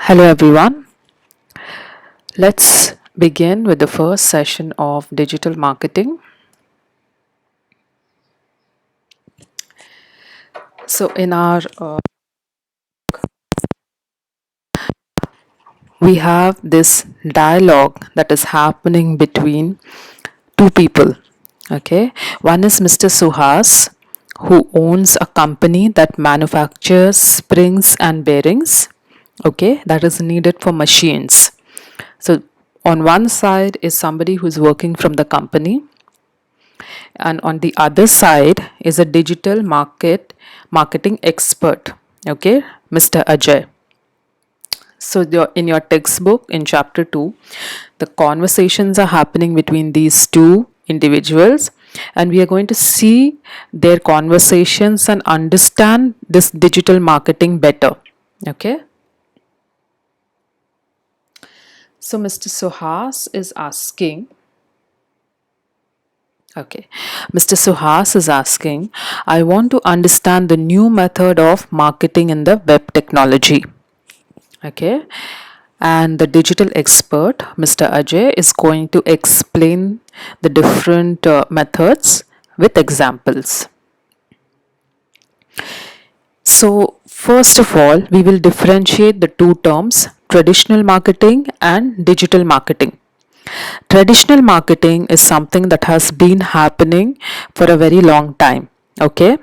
Hello everyone. Let's begin with the first session of digital marketing. So in our we have this dialogue that is happening between two people. Okay, one is Mr. Suhas, who owns a company that manufactures springs and bearings. Okay, that is needed for machines. So on one side is somebody who's working from the company, and on the other side is a digital marketing expert. Okay, Mr. Ajay. So in your textbook in chapter 2, the conversations are happening between these two individuals, and we are going to see their conversations and understand this digital marketing better. Okay, so Mr. Suhas is asking. Okay. Mr. Suhas is asking, I want to understand the new method of marketing in the web technology. Okay. And the digital expert, Mr. Ajay, is going to explain the different methods with examples. So, first of all, we will differentiate the two terms traditional marketing and digital marketing. Traditional marketing is something that has been happening for a very long time. Okay.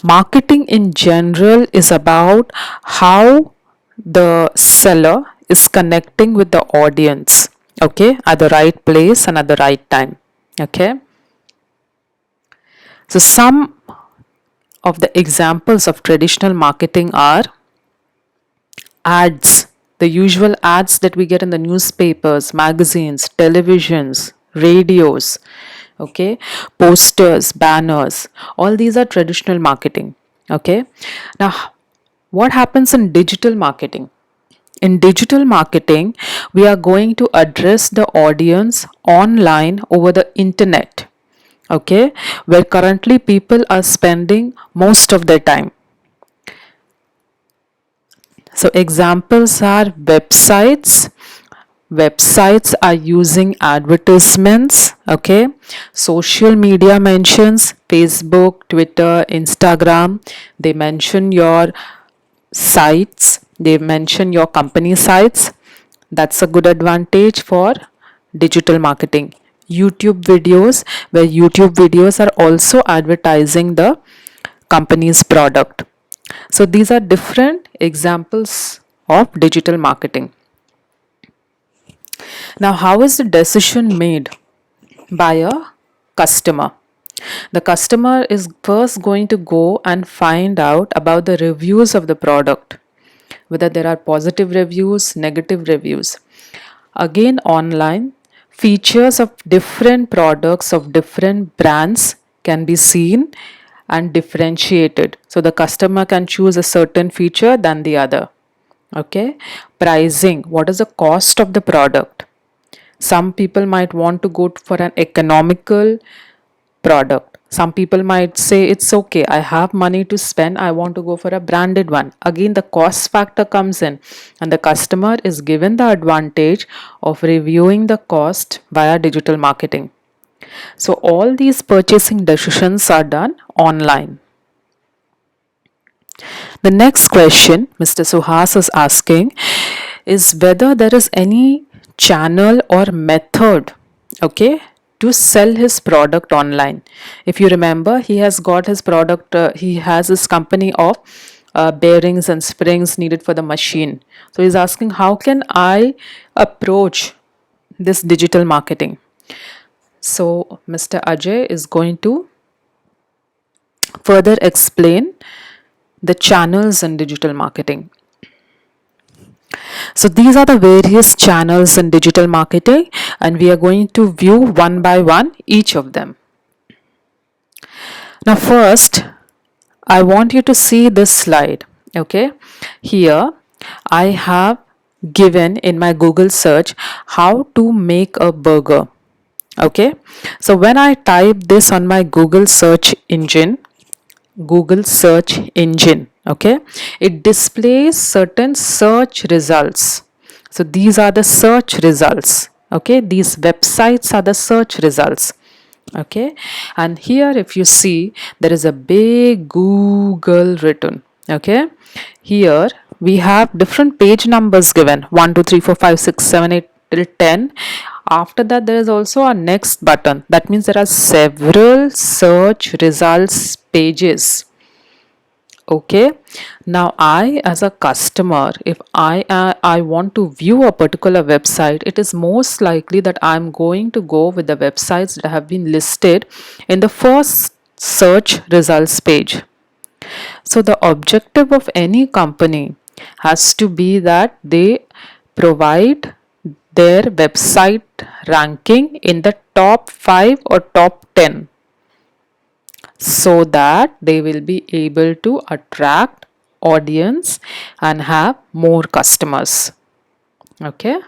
Marketing in general is about how the seller is connecting with the audience. Okay. At the right place and at the right time. Okay. So, some of the examples of traditional marketing are ads, the usual ads that we get in the newspapers, magazines, televisions, radios, okay, posters, banners, all these are traditional marketing. Okay, now what happens in digital marketing? In digital marketing, we are going to address the audience online over the internet, okay, where currently people are spending most of their time. So examples are websites. Websites are using advertisements, okay? Social media mentions Facebook, Twitter, Instagram. They mention your sites, they mention your company sites. That's a good advantage for digital marketing. YouTube videos, where YouTube videos are also advertising the company's product. So these are different examples of digital marketing. Now, how is the decision made by a customer? The customer is first going to go and find out about the reviews of the product, whether there are positive reviews, negative reviews. Again, online, features of different products of different brands can be seen and differentiated. So the customer can choose a certain feature than the other. Okay, pricing, what is the cost of the product? Some people might want to go for an economical product. Some people might say it's okay, I have money to spend, I want to go for a branded one. Again, the cost factor comes in, and the customer is given the advantage of reviewing the cost via digital marketing. So all these purchasing decisions are done online. The next question Mr. Suhas is asking is whether there is any channel or method, okay, to sell his product online. If you remember, he has got his product, he has his company of bearings and springs needed for the machine. So he's asking, how can I approach this digital marketing? So Mr. Ajay is going to further explain the channels in digital marketing. So these are the various channels in digital marketing, and we are going to view one by one each of them. Now first, I want you to see this slide. Okay, here I have given in my Google search how to make a burger. Okay, so when I type this on my Google search engine, Okay, it displays certain search results. So these are the search results. Okay, these websites are the search results. Okay, and here if you see, there is a big Google written. Okay, here we have different page numbers given, 1 2 3 4 5 6 7 8 till 10. After that there is also a next button. That means there are several search results pages. Okay, now I as a customer, if I want to view a particular website, it is most likely that I'm going to go with the websites that have been listed in the first search results page. So the objective of any company has to be that they provide their website ranking in the top 5 or top 10, so that they will be able to attract audience and have more customers. Okay,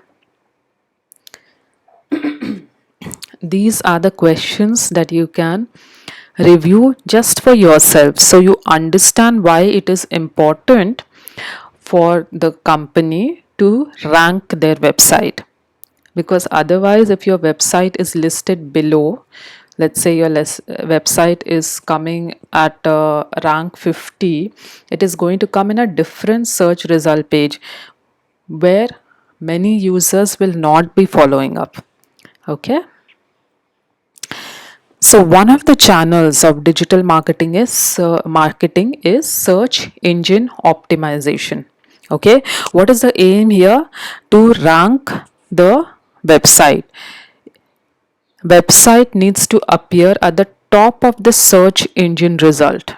these are the questions that you can review just for yourself, so you understand why it is important for the company to rank their website. Because otherwise, if your website is listed below, let's say your website is coming at rank 50, it is going to come in a different search result page where many users will not be following up. Okay, so one of the channels of digital marketing is search engine optimization. Okay, what is the aim here? To rank the website. Website needs to appear at the top of the search engine result.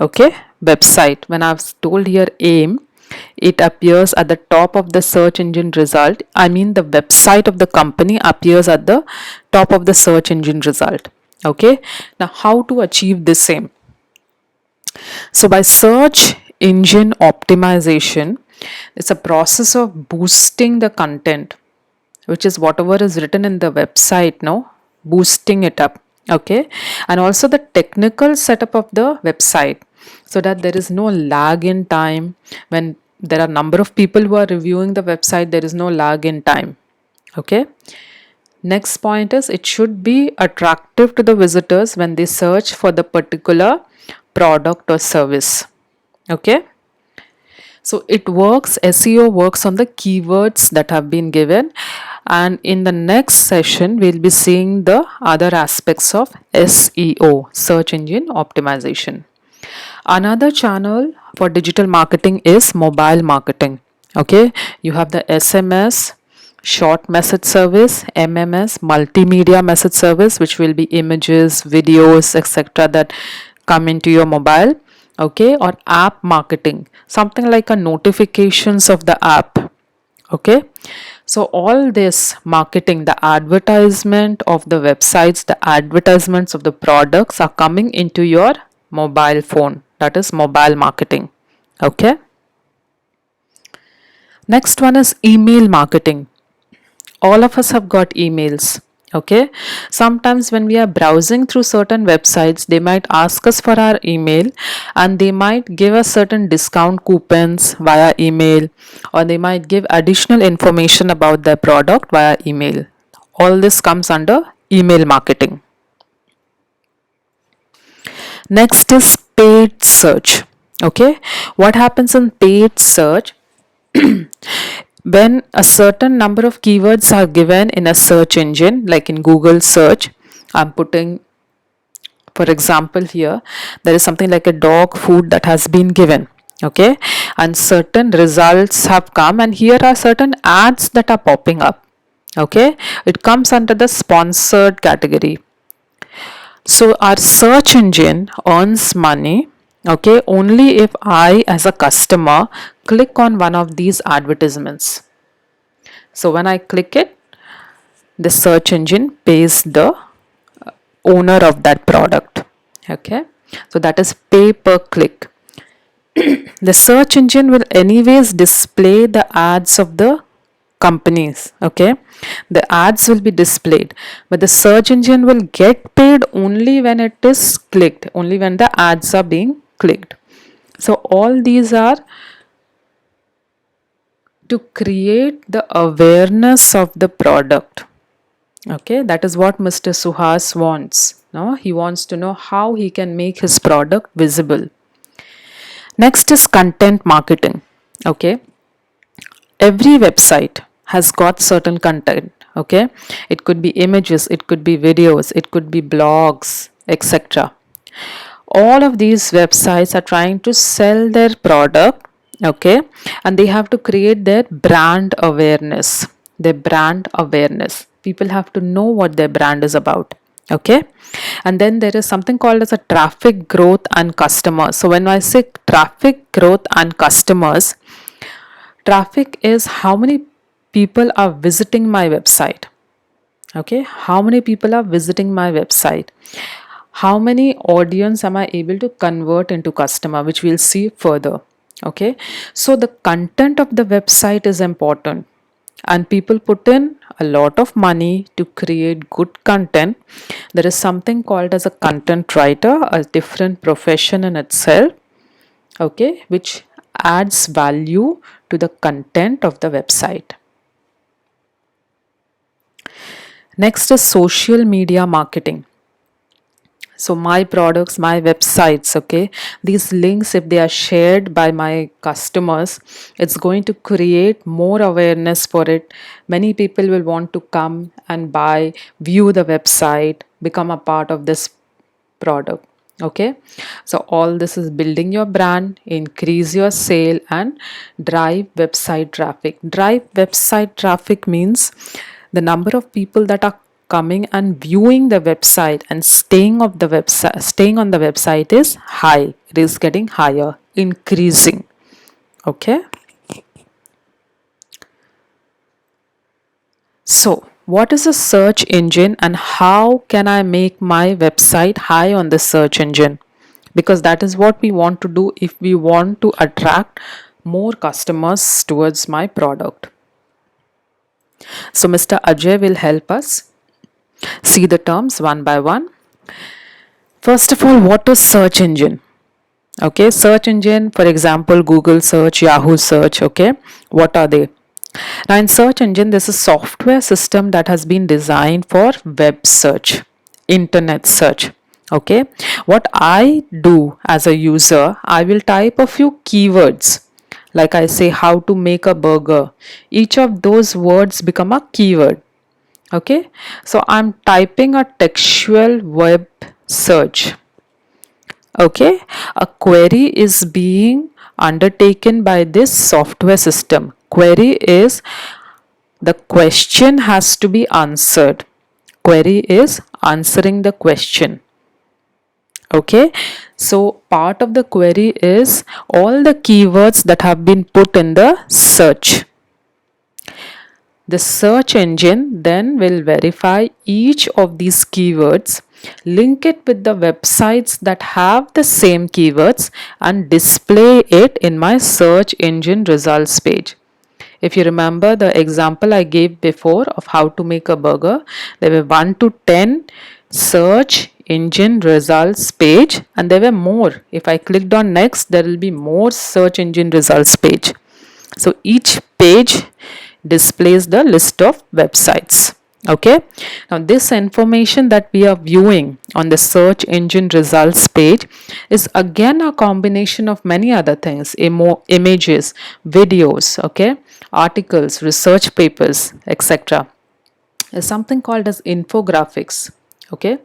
Okay, website, when I've told here aim, it appears at the top of the search engine result. I mean the website of the company appears at the top of the search engine result. Okay, now how to achieve this aim? So by search engine optimization, it's a process of boosting the content, which is whatever is written in the website, no, boosting it up. Okay, and also the technical setup of the website, so that there is no lag in time. When there are number of people who are reviewing the website, there is no lag in time. Okay, next point is it should be attractive to the visitors when they search for the particular product or service. Okay, so it works, SEO works on the keywords that have been given, and in the next session we'll be seeing the other aspects of SEO, search engine optimization. Another channel for digital marketing is mobile marketing. Okay, you have the SMS, short message service, MMS, multimedia message service, which will be images, videos, etc., that come into your mobile. Okay, or app marketing, something like a notifications of the app. Okay, so all this marketing, the advertisement of the websites, the advertisements of the products are coming into your mobile phone. That is mobile marketing. Okay, next one is email marketing. All of us have got emails. Okay, sometimes when we are browsing through certain websites, they might ask us for our email, and they might give us certain discount coupons via email, or they might give additional information about their product via email. All this comes under email marketing. Next is paid search. Okay, what happens in paid search? When a certain number of keywords are given in a search engine, like in Google search, I'm putting, for example, here there is something like a dog food that has been given. Okay, and certain results have come, and here are certain ads that are popping up. Okay, it comes under the sponsored category. So our search engine earns money, okay, only if I as a customer click on one of these advertisements. So when I click it, the search engine pays the owner of that product. Okay, so that is pay per click. The search engine will anyways display the ads of the companies. Okay, the ads will be displayed, but the search engine will get paid only when it is clicked, only when the ads are being clicked. So all these are to create the awareness of the product. Okay, that is what Mr. Suhas wants. No, he wants to know how he can make his product visible. Next is content marketing. Okay, every website has got certain content. Okay, it could be images, it could be videos, it could be blogs, etc. All of these websites are trying to sell their product, okay, and they have to create their brand awareness. People have to know what their brand is about. Okay, and then there is something called as a traffic growth and customers. So when I say traffic growth and customers, traffic is how many people are visiting my website. Okay, how many people are visiting my website, how many audience am I able to convert into customer, which we'll see further. Okay, so the content of the website is important, and people put in a lot of money to create good content. There is something called as a content writer, a different profession in itself, okay, which adds value to the content of the website. Next is social media marketing. So my products, my websites, okay, these links, if they are shared by my customers, it's going to create more awareness for it. Many people will want to come and buy, view the website, become a part of this product. Okay, so all this is building your brand, increase your sale, and drive website traffic. Drive website traffic means the number of people that are coming and viewing the website and staying on the website is high. It is getting higher, increasing. Okay, so what is a search engine and how can I make my website high on the search engine? Because that is what we want to do if we want to attract more customers towards my product. So Mr. Ajay will help us see the terms one by one. First of all, what is search engine? Okay, search engine, for example, Google search, Yahoo search, okay, what are they? Now in search engine, this is software system that has been designed for web search, internet search. Okay, what I do as a user, I will type a few keywords. Like I say, how to make a burger. Each of those words become a keyword. Okay, so I'm typing a textual web search. Okay, a query is being undertaken by this software system. Query is the question has to be answered. Query is answering the question. Okay, so part of the query is all the keywords that have been put in the search. The search engine then will verify each of these keywords, link it with the websites that have the same keywords, and display it in my search engine results page. If you remember the example I gave before of how to make a burger, there were 1 to 10 search engine results page, and there were more. If I clicked on next, there will be more search engine results page. So each page displays the list of websites. Okay, now this information that we are viewing on the search engine results page is again a combination of many other things, images, videos, okay, articles, research papers, etc. There's something called as infographics. Okay,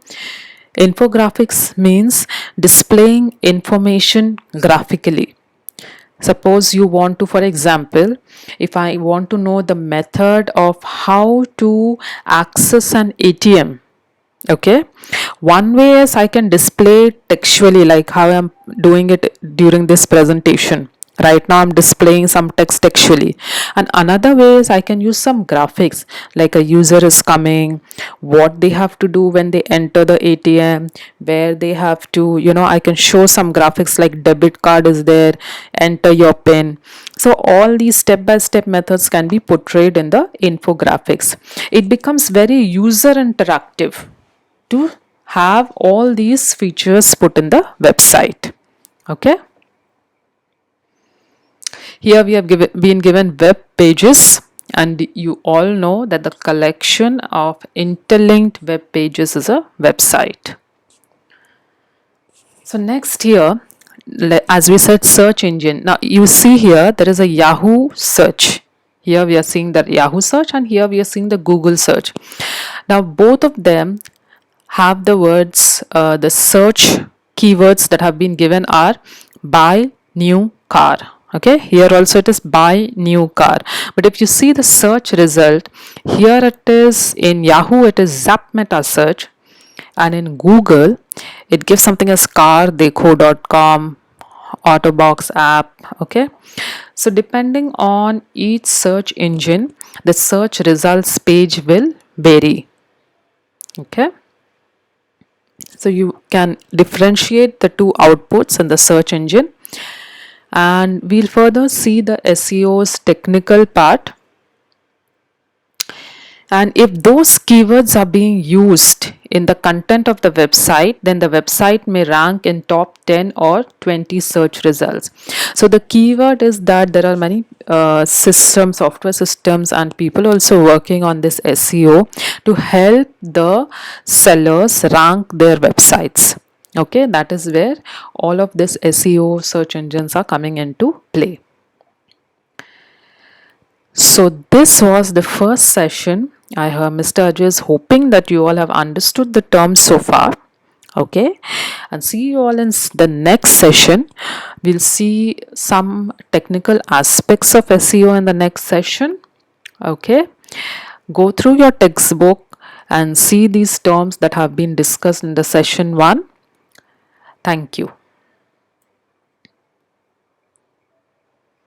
infographics means displaying information graphically. Suppose you want to, for example, if I want to know the method of how to access an ATM, okay, one way is I can display textually, like how I'm doing it during this presentation. Right now I'm displaying some text textually, and another way is I can use some graphics, like a user is coming, what they have to do when they enter the ATM, where they have to, I can show some graphics like debit card is there, enter your pin. So all these step-by-step methods can be portrayed in the infographics. It becomes very user interactive to have all these features put in the website. Okay. Here we have been given web pages, and you all know that the collection of interlinked web pages is a website. So next here, as we said, search engine. Now you see here there is a Yahoo search. Here we are seeing the Yahoo search, and here we are seeing the Google search. Now both of them have the words, the search keywords that have been given are buy new car. Okay, here also it is buy new car. But if you see the search result, here it is in Yahoo, it is Zap Meta search, and in Google it gives something as cardekho.com, Autobox app. Okay, so depending on each search engine, the search results page will vary. Okay, so you can differentiate the two outputs in the search engine, and we'll further see the SEO's technical part. And if those keywords are being used in the content of the website, then the website may rank in top 10 or 20 search results. So the keyword is that there are many software systems and people also working on this SEO to help the sellers rank their websites. Okay, that is where all of this SEO search engines are coming into play. So this was the first session. Mr. Ajay is hoping that you all have understood the terms so far. Okay, and see you all in the next session. We'll see some technical aspects of SEO in the next session. Okay, go through your textbook and see these terms that have been discussed in the session 1. Thank you.